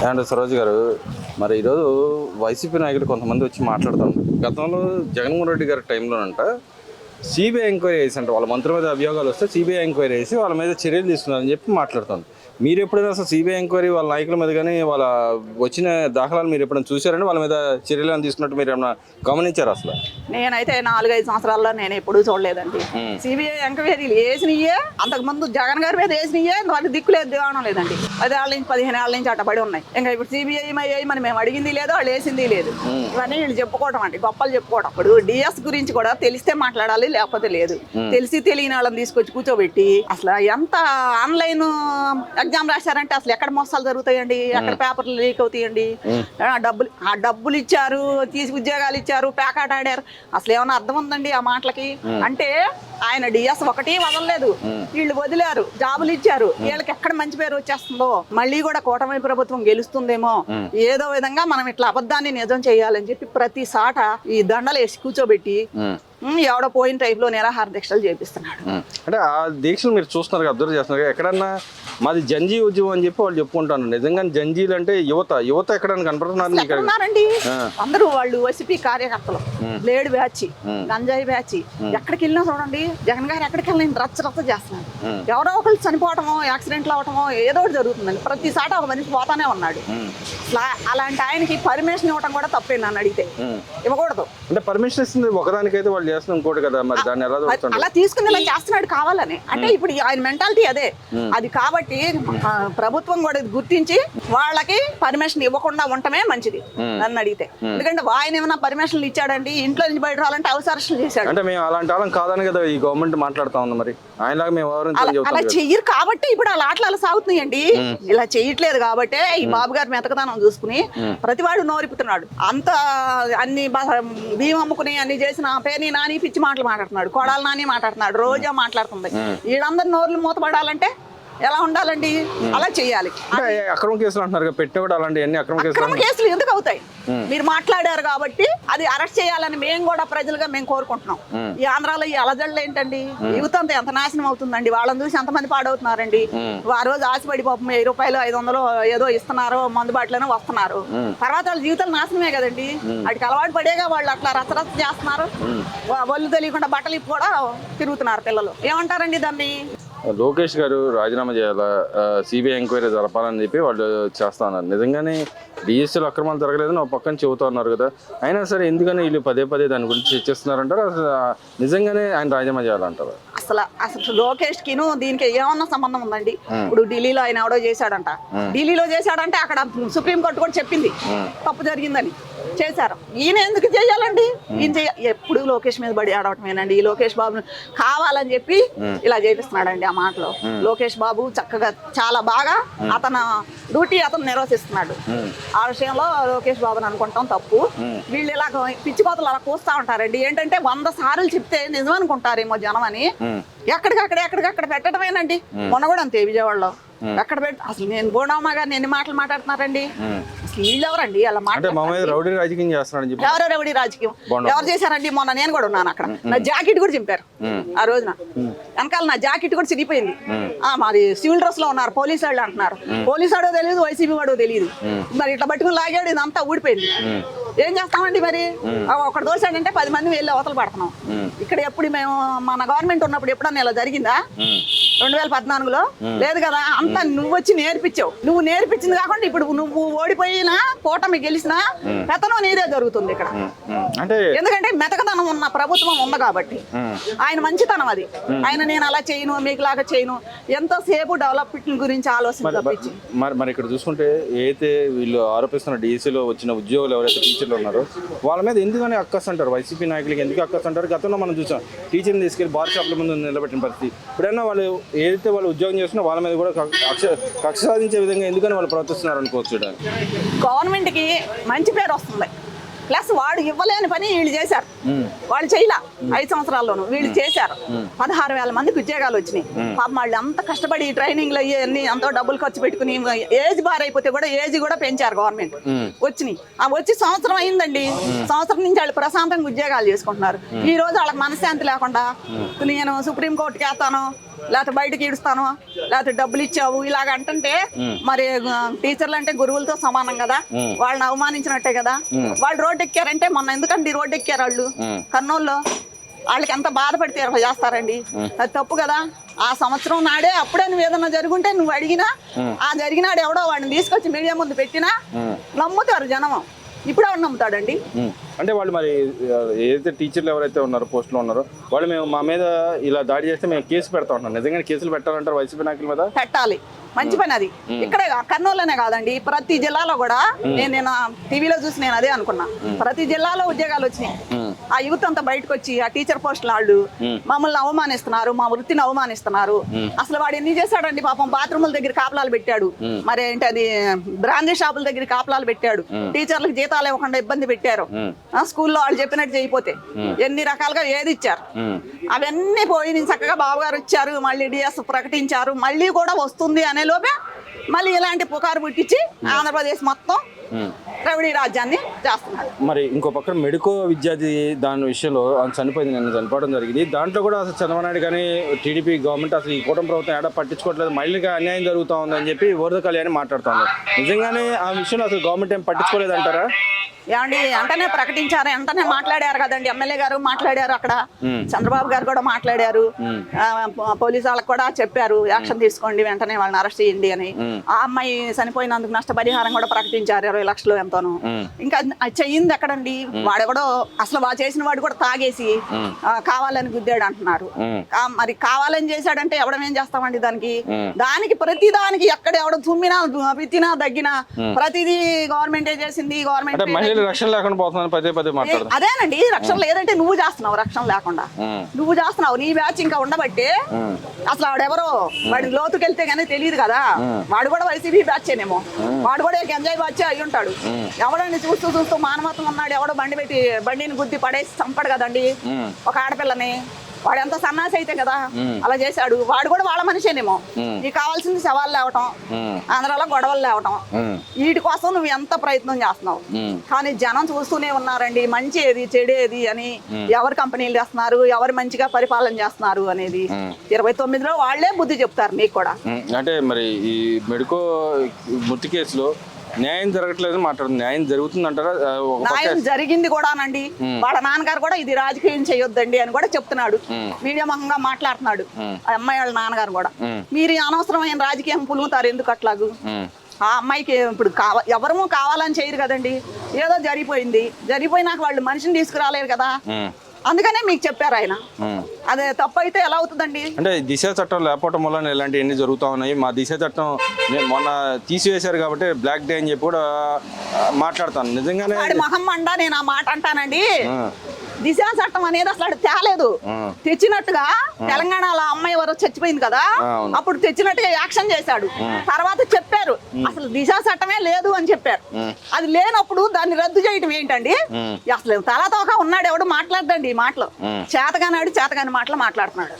And Saroj గారు, మరి ఈరోజు వైసీపీ నాయకులు కొంతమంది వచ్చి మాట్లాడుతాం. గతంలో జగన్మోహన్ రెడ్డి గారి టైంలోనంట సిబిఐ ఎంక్వైరీ చేసి అంట వాళ్ళ మంత్రుల మీద అభియోగాలు వస్తే సిబిఐ ఎంక్వైరీ చేసి వాళ్ళ మీద చర్యలు తీసుకున్నారని చెప్పి మాట్లాడుతాను. మీరు ఎప్పుడైనా అసలు సిబిఐ ఎంక్వైరీ వాళ్ళ నాయకుల మీద కానీ వాళ్ళ వచ్చిన దాఖలాలు మీరు ఎప్పుడైనా చూసారండి? వాళ్ళ మీద చర్యలు తీసుకున్నట్టు మీరు ఏమైనా గమనించారు? అసలు నేనైతే 4-5 సంవత్సరాల్లో నేను ఎప్పుడూ చూడలేదండి. సిబిఐ ఎంక్వైరీలు వేసినయే, అంతకుముందు జగన్ గారి మీద వేసినయే, వాళ్ళు దిక్కులేదు దివాణం లేదండి. 10 ఏళ్ళ నుంచి 15 ఏళ్ళ నుంచి అట్టబడి ఉన్నాయి. ఇంకా ఇప్పుడు సిబిఐ మరి మేము అడిగింది లేదు, వాళ్ళు వేసింది లేదు. ఇవన్నీ వీళ్ళు చెప్పుకోవడం అండి, గొప్పలు చెప్పుకోవడం. ఇప్పుడు డిఎస్ గురించి కూడా తెలిస్తే మాట్లాడాలి, లేకపోతే లేదు. తెలిసి తెలియని వాళ్ళని తీసుకొచ్చి కూర్చోబెట్టి అసలు ఎంత ఆన్లైన్ ఎగ్జామ్ రాశారంటే అసలు ఎక్కడ మోసాలు జరుగుతాయండి, ఎక్కడ పేపర్లు లీక్ అవుతాయండి. డబ్బులు ఇచ్చారు, తీసి ఉద్యోగాలు ఇచ్చారు, ప్యాకాట్ ఆడారు. అసలు ఏమన్నా అర్థం ఉందండి ఆ మాటలకి? అంటే ఆయన డిఎస్ ఒకటి వదలలేదు, వీళ్ళు వదిలారు, జాబులు ఇచ్చారు. వీళ్ళకి ఎక్కడ మంచి పేరు వచ్చేస్తుందో, మళ్ళీ కూడా కూటమి ప్రభుత్వం గెలుస్తుందేమో, ఏదో విధంగా మనం ఇట్లా అబద్ధాన్ని నిజం చేయాలని చెప్పి ప్రతి సాట ఈ దండలు వేసి కూర్చోబెట్టి ఎవడో పోయిన టైప్లో నిరాహార దీక్షలు చేపిస్తున్నాడు. అంటే ఆ దీక్షలు మీరు చూస్తున్నారు, అబ్జర్వ్ చేస్తున్నారు. ఎక్కడన్నా మాది జంజీ ఉద్యమం అని చెప్పి వాళ్ళు చెప్పుకుంటాను. నిజంగా జంజీలు అంటే యువత ఎక్కడన్నా కనపడుతున్నారండి. అందరూ వాళ్ళు వైసీపీ కార్యకర్తలు, బ్లేడ్ బ్యాచ్, గంజాయి బ్యాచ్, ఎక్కడికి వెళ్ళినా చూడండి జగన్ గారు ఎక్కడికి వెళ్ళిన రచ్చ చేస్తున్నారు. ఎవరో ఒకరు చనిపోవటమో, యాక్సిడెంట్లు అవటమో ఏదో ఒకటి జరుగుతుందండి. ప్రతిసాట ఒక మనిషి పోతానే ఉన్నాడు. అలాంటి ఆయనకి పర్మిషన్ ఇవ్వటం కూడా తప్పే, నన్ను అడిగితే. ఇవ్వకూడదు. అంటే పర్మిషన్ ఇస్తుంది ఒకదానికైతే వాళ్ళు చేస్తున్నాం ఇంకోటి కదా, మరి దాన్ని ఎలా అలా తీసుకుని ఇలా చేస్తున్నాడు కావాలని. అంటే ఇప్పుడు ఆయన మెంటాలిటీ అదే. అది కాబట్టి ప్రభుత్వం కూడా గుర్తించి వాళ్ళకి పర్మిషన్ ఇవ్వకుండా ఉండటమే మంచిది నన్ను అడిగితే. ఎందుకంటే ఆయన ఏమైనా పర్మిషన్లు ఇచ్చాడండి, ఇంట్లో నుంచి బయట రావాలంటే అవసరం చేశాడు. అంటే మేము అలాంటి వాళ్ళం కాదని కదా ఈ గవర్నమెంట్ మాట్లాడుతా ఉంది. మరి ఆయనలాగా మేము అలా చెయ్యరు కాబట్టి ఇప్పుడు అలా ఆటలు సాగుతున్నాయండి. ఇలా చెయ్యట్లేదు కాబట్టి ఈ బాబు గారి మెతకదానం చూసుకుని ప్రతివాడు నోరిపుతున్నాడు. అంత అన్ని బియ్యం అమ్ముకుని అన్ని చేసిన పేరుని నాని పిచ్చి మాటలు మాట్లాడుతున్నాడు, కొడాలి నాని మాట్లాడుతున్నాడు, రోజా మాట్లాడుతుంది. వీళ్ళందరూ నోర్లు మూతపడాలంటే ఎలా ఉండాలండి? అలా చెయ్యాలి. అక్రమ కేసులు అంటున్నారు, పెట్టిన కూడా అలాంటి అక్రమ కేసులు ఎందుకు అవుతాయి? మీరు మాట్లాడారు కాబట్టి అది అరెస్ట్ చేయాలని మేము కూడా ప్రజలుగా మేము కోరుకుంటున్నాం. ఈ ఆంధ్రాలో ఈ అలజడులు ఏంటండి? యువత అంతా ఎంత నాశనం అవుతుందండి, వాళ్ళని చూసి ఎంతమంది పాడవుతున్నారండి. ఆ రోజు ఆశపడి పాపం 1000 రూపాయలు 500 ఏదో ఇస్తున్నారు, మందు బాటలోనే వస్తున్నారు. తర్వాత వాళ్ళ జీవితాలు నాశనమే కదండి. వాటికి అలవాటు పడేగా వాళ్ళు అట్లా రచ్చరచ్చ చేస్తున్నారు. ఒళ్ళు తెలియకుండా బట్టలు ఇప్పు కూడా తిరుగుతున్నారు పిల్లలు. ఏమంటారండి దాన్ని? లోకేష్ గారు రాజీనామా చేయాలా, సిబిఐ ఎంక్వైరీ జరపాలని చెప్పి వాళ్ళు చేస్తా ఉన్నారు. నిజంగానే డిఎస్సీలో అక్రమాలు జరగలేదని ఒక పక్కన చెబుతా ఉన్నారు కదా. అయినా సరే ఎందుకని వీళ్ళు పదే దాని గురించి చర్చిస్తున్నారంటారు? అసలు నిజంగానే ఆయన రాజీనామా చేయాలంటారు? అసలు లోకేష్ కిను దీనికి ఏమన్నా సంబంధం ఉందండి? ఇప్పుడు ఢిల్లీలో ఆయన ఎవడో చేశాడంట, ఢిల్లీలో చేశాడంటే అక్కడ సుప్రీంకోర్టు కూడా చెప్పింది తప్పు జరిగిందని, చేశారు. ఈయన ఎందుకు చేయాలండి? ఈయన ఎప్పుడు లోకేష్ మీద బడి ఆడవటమేనండి. ఈ లోకేష్ బాబును కావాలని చెప్పి ఇలా చేపిస్తున్నాడండి. ఆ మాటలో లోకేష్ బాబు చక్కగా చాలా బాగా అతను డ్యూటీ అతను నిర్వహిస్తున్నాడు. ఆ విషయంలో లోకేష్ బాబుని అనుకుంటాం తప్పు. వీళ్ళు ఇలా పిచ్చి కోతలు అలా కూస్తా ఉంటారండి. ఏంటంటే 100 సార్లు చెప్తే నిజం అనుకుంటారేమో జనం అని ఎక్కడికక్కడ పెట్టడమేనండి. మొన్న కూడా అంతే, విజయవాడలో ఎక్కడ అసలు నేను బోండమ్మ గారిని ఎన్ని మాటలు మాట్లాడుతున్నారండి. అసలు వీళ్ళు ఎవరండి అలా రౌడీ రాజకీయం చేస్తున్నాడు? ఎవరో రౌడీ రాజకీయం ఎవరు చేశారండి? మొన్న నేను కూడా ఉన్నాను అక్కడ, నా జాకెట్ కూడా చింపారు ఆ రోజున. వెనకాల నా జాకెట్ కూడా చిరిగిపోయింది. మాది సివిల్ డ్రెస్ లో ఉన్నారు, పోలీసు వాళ్ళు అంటున్నారు. పోలీసు వాడో తెలియదు, వైసీపీ వాడో తెలియదు. మరి ఇట్లా పట్టుకుని లాగాడు, ఇదంతా ఊడిపోయింది. ఏం చేస్తామండి మరి? ఒకటి దోశాడంటే 10 మంది వెళ్ళి అవతల పడుతున్నాం. ఇక్కడ ఎప్పుడు మేము మన గవర్నమెంట్ ఉన్నప్పుడు ఎప్పుడన్నా ఇలా జరిగిందా? 2014లో లేదు కదా. అంతా నువ్వు వచ్చి నేర్పించావు. నువ్వు నేర్పించింది కాకుండా ఇప్పుడు నువ్వు ఓడిపోయినా కూటమి గెలిచినా పెత్తనం నీదే జరుగుతుంది ఇక్కడ. ఎందుకంటే మెతకదనం ఉన్న ప్రభుత్వం ఉంది కాబట్టి. ఆయన మంచితనం అది. ఆయన నేను అలా చేయను, మీకు లాగా చేయను, ఎంతోసేపు డెవలప్మెంట్ గురించి ఆలోచన తప్పించి. మరి ఇక్కడ చూసుకుంటే ఏదైతే వీళ్ళు ఆరోపిస్తున్న డిఎస్సీలో వచ్చిన ఉద్యోగులు ఎవరైతే టీచర్లు ఉన్నారో వాళ్ళ మీద ఎందుకని అక్కస్ అంటారు? వైసీపీ నాయకులకి ఎందుకు అక్కస్ అంటారు? గతంలో మనం చూసాం టీచర్ని తీసుకెళ్లి బార్ షాప్ల ముందు నిలబెట్టిన పరిస్థితి. ఇప్పుడైనా వాళ్ళు ఏదైతే వాళ్ళు ఉద్యోగం చేస్తున్నా వాళ్ళ మీద కూడా కక్ష సాధించే విధంగా ఎందుకని వాళ్ళు ప్రవర్తిస్తున్నారు అనుకోవచ్చు. గవర్నమెంట్కి మంచి పేరు వస్తుంది, ప్లస్ వాడు ఇవ్వలేని పని వీళ్ళు చేశారు. వాళ్ళు చేయలే 5 సంవత్సరాల్లోనూ వీళ్ళు చేశారు. 16,000 మందికి ఉద్యోగాలు వచ్చినాయి. పాపం వాళ్ళు అంత కష్టపడి ట్రైనింగ్లు అయ్యి ఎంతో డబ్బులు ఖర్చు పెట్టుకుని ఏజ్ బార్ అయిపోతే కూడా ఏజ్ కూడా పెంచారు గవర్నమెంట్. వచ్చినాయి వచ్చి సంవత్సరం అయిందండి. సంవత్సరం నుంచి వాళ్ళు ప్రశాంతంగా ఉద్యోగాలు చేసుకుంటున్నారు. ఈ రోజు వాళ్ళకి మనశ్శాంతి లేకుండా నేను సుప్రీంకోర్టుకి వేస్తాను, లేకపోతే బయటకి ఈడుస్తాను, లేకపోతే డబ్బులు ఇచ్చావు ఇలాగ అంటుంటే మరి టీచర్లు అంటే గురువులతో సమానం కదా, వాళ్ళని అవమానించినట్టే కదా. వాళ్ళు రోడ్డు ఎక్కారంటే మొన్న ఎందుకంటే రోడ్డు ఎక్కారు వాళ్ళు కర్నూలులో, వాళ్ళకి ఎంత బాధపడితే అట్లా చేస్తారండి, అది తప్పు కదా. ఆ సంవత్సరం నాడే అప్పుడే నువ్వు ఏదన్నా జరుగుంటే నువ్వు అడిగినా ఆ జరిగినాడు ఎవడో వాడిని తీసుకొచ్చి మీడియా ముందు పెట్టినా నమ్ముతారు జనం. ఇప్పుడు ఎవరు నమ్ముతాడండి? అంటే వాళ్ళు మరి ఏదైతే టీచర్లు ఎవరైతే ఉన్నారో పోస్టులో ఉన్నారో వాళ్ళు మేము మా మీద ఇలా దాడి చేస్తే మేము కేసు పెడతా ఉంటున్నాం, నిజంగా కేసులు పెట్టాలంటారు వైసీపీ నాయకుల మీద? పెట్టాలి, మంచి పని అది. ఇక్కడే కర్నూలులోనే కాదండి, ప్రతి జిల్లాలో కూడా నేను టీవీలో చూసి నేను అదే అనుకున్నా. ప్రతి జిల్లాలో ఉద్యోగాలు వచ్చినాయి. ఆ యూత్ అంతా బయటకు వచ్చి ఆ టీచర్ పోస్టుల వాళ్ళు మమ్మల్ని అవమానిస్తున్నారు, మా వృత్తిని అవమానిస్తున్నారు. అసలు వాడు ఎన్ని చేశాడండి పాపం, బాత్రూముల దగ్గర కాపలాలు పెట్టాడు, మరి ఏంటి అది బ్రాందీ షాపుల దగ్గర కాపలాలు పెట్టాడు, టీచర్లకు జీతాలు ఇవ్వకుండా ఇబ్బంది పెట్టారు, స్కూల్లో వాళ్ళు చెప్పినట్టు చేయకపోతే ఎన్ని రకాలుగా ఏది ఇచ్చారు. అవన్నీ పోయి నేను చక్కగా బాబు గారు వచ్చారు, మళ్ళీ డిఎస్ ప్రకటించారు, మళ్ళీ కూడా వస్తుంది అనే లోపే మళ్ళీ ఇలాంటి పుకారు పుట్టించి ఆంధ్రప్రదేశ్ మొత్తం రౌడీ రాజ్యాన్ని చేస్తున్నారు. మరి ఇంకో పక్కన మెడికో విద్యార్థి దాని విషయంలో చనిపోయింది, నిన్న చనిపోవడం జరిగింది. దాంట్లో కూడా అసలు చంద్రబాబు నాయుడు కానీ టీడీపీ గవర్నమెంట్ అసలు ఈ కూటమి ప్రభుత్వం ఏడా పట్టించుకోవట్లేదు, మహిళలకు అన్యాయం జరుగుతూ ఉందని చెప్పి వరద కళ్యాణి మాట్లాడుతుంది. నిజంగానే ఆ విషయంలో అసలు గవర్నమెంట్ ఏం పట్టించుకోలేదు అంటారా? ఏమండి వెంటనే ప్రకటించారు, వెంటనే మాట్లాడారు కదండి, ఎమ్మెల్యే గారు మాట్లాడారు, అక్కడ చంద్రబాబు గారు కూడా మాట్లాడారు, పోలీసు వాళ్ళకి కూడా చెప్పారు యాక్షన్ తీసుకోండి, వెంటనే వాళ్ళని అరెస్ట్ చేయండి అని. ఆ అమ్మాయి చనిపోయినందుకు నష్టపరిహారం కూడా ప్రకటించారు, 20 లక్షలు ఎంతోను. ఇంకా అది చెయ్యింది ఎక్కడండి, వాడెవడో అసలు వాడు చేసిన వాడు కూడా తాగేసి కావాలని గుద్దాడు అంటున్నారు. మరి కావాలని చేశాడంటే ఎవడమేం చేస్తామండి దానికి? దానికి ప్రతి దానికి ఎక్కడ ఎవడ తుమ్మినా విత్తినా దగ్గినా ప్రతిదీ గవర్నమెంటే చేసింది, గవర్నమెంట్ రక్షణ లేకుండా పోతున్నాను పదే పదే మాట్లాడు. అదేనండి రక్షణ లేదంటే నువ్వు చేస్తున్నావు, రక్షణ లేకుండా నువ్వు చేస్తున్నావు. నీ బ్యాచ్ ఇంకా ఉండబట్టే అసలు వాడెవరో వాడి లోతుకెళ్తే గానీ తెలియదు కదా. వాడు కూడా వైసీపీ బ్యాచేనేమో, వాడు కూడా ఎంజాయ్ బ్యాచ్ అయి ఉంటాడు. ఎవడని చూస్తూ చూస్తూ మానవత్వం ఉన్నాడు, ఎవడో బండిని గుద్ది పడేసి చంపడు కదండి ఒక ఆడపిల్లని. వాడు ఎంత సన్నాసి అయితే కదా అలా చేశాడు. వాడు కూడా వాళ్ళ మనిషేనేమో. నీకు కావాల్సింది సవాళ్ళు లేవటం, ఆంధ్రాలో గొడవలు లేవటం, వీటి కోసం నువ్వు ఎంత ప్రయత్నం చేస్తున్నావు. కానీ జనం చూస్తూనే ఉన్నారండి, మంచి ఏది చెడు ఏది అని, ఎవరు కంపెనీలు చేస్తున్నారు, ఎవరు మంచిగా పరిపాలన చేస్తున్నారు అనేది 29లో వాళ్లే బుద్ధి చెప్తారు నీకు కూడా. అంటే మరి ఈ మెడికో మృతి కేసులో న్యాయం జరగట్లేదు మాట్లాడుతుంది, న్యాయం జరుగుతుంది అంటారా? న్యాయం జరిగింది కూడానండి. వాళ్ళ నాన్నగారు కూడా ఇది రాజకీయం చేయొద్దండి అని కూడా చెప్తున్నాడు, మీడియా ముఖంగా మాట్లాడుతున్నాడు. ఆ అమ్మాయి వాళ్ళ నాన్నగారు కూడా మీరు అనవసరమైన రాజకీయం పులుముతారు ఎందుకు అట్లాగు. ఆ అమ్మాయికి ఇప్పుడు ఎవరము కావాలని చేయరు కదండి, ఏదో జరిగిపోయినాక వాళ్ళు మనిషిని తీసుకురాలేరు కదా, అందుకనే మీకు చెప్పారు ఆయన. అదే తప్పు అయితే ఎలా అవుతుందండి? అంటే దిశ చట్టం లేకపోవడం వల్ల ఇలాంటివన్నీ జరుగుతూ ఉన్నాయి. మా దిశ చట్టం మొన్న తీసివేశారు కాబట్టి బ్లాక్ డే అని చెప్పి కూడా మాట్లాడతాను. నిజంగానే మొహం మండా నేను ఆ మాట అంటానండి. దిశ చట్టం అనేది అసలు తేలేదు, తెచ్చినట్టుగా తెలంగాణలో అమ్మాయి ఎవరో చచ్చిపోయింది కదా, అప్పుడు తెచ్చినట్టుగా యాక్షన్ చేశాడు. తర్వాత చెప్పారు అసలు దిశ చట్టమే లేదు అని చెప్పారు. అది లేనప్పుడు దాన్ని రద్దు చేయటం ఏంటండి? అసలు తలతోక ఉన్నాడు ఎవడు మాట్లాడదండి ఈ మాటలు, చేతగానాడు చేతగాని మాటలు మాట్లాడుతున్నాడు.